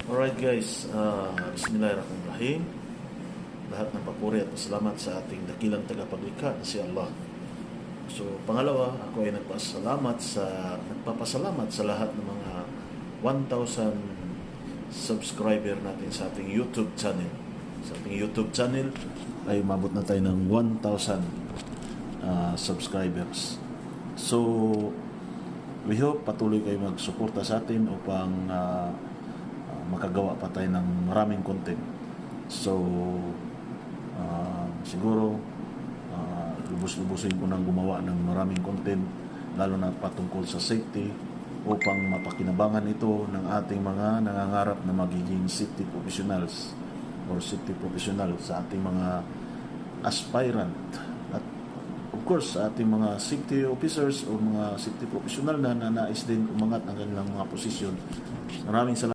Alright guys, Bismillahirrahmanirrahim. Lahat ng papuri at pasalamat sa ating dakilang tagapaglikha na si Allah. So pangalawa, ako ay nagpapasalamat sa lahat ng mga 1,000 subscriber natin sa ating YouTube channel. Sa ating YouTube channel ay umabot na tayo ng 1,000 subscribers. So we hope patuloy kayo magsuporta sa atin upang makagawa pa tayo ng maraming content. So siguro lubos-lubusin ko nang gumawa ng maraming content, lalo na patungkol sa safety, upang mapakinabangan ito ng ating mga nangangarap na magiging safety professionals or safety professional, sa ating mga aspirant, at of course sa ating mga safety officers o mga safety professional na nais din umangat ang kanilang mga posisyon. Maraming salamat.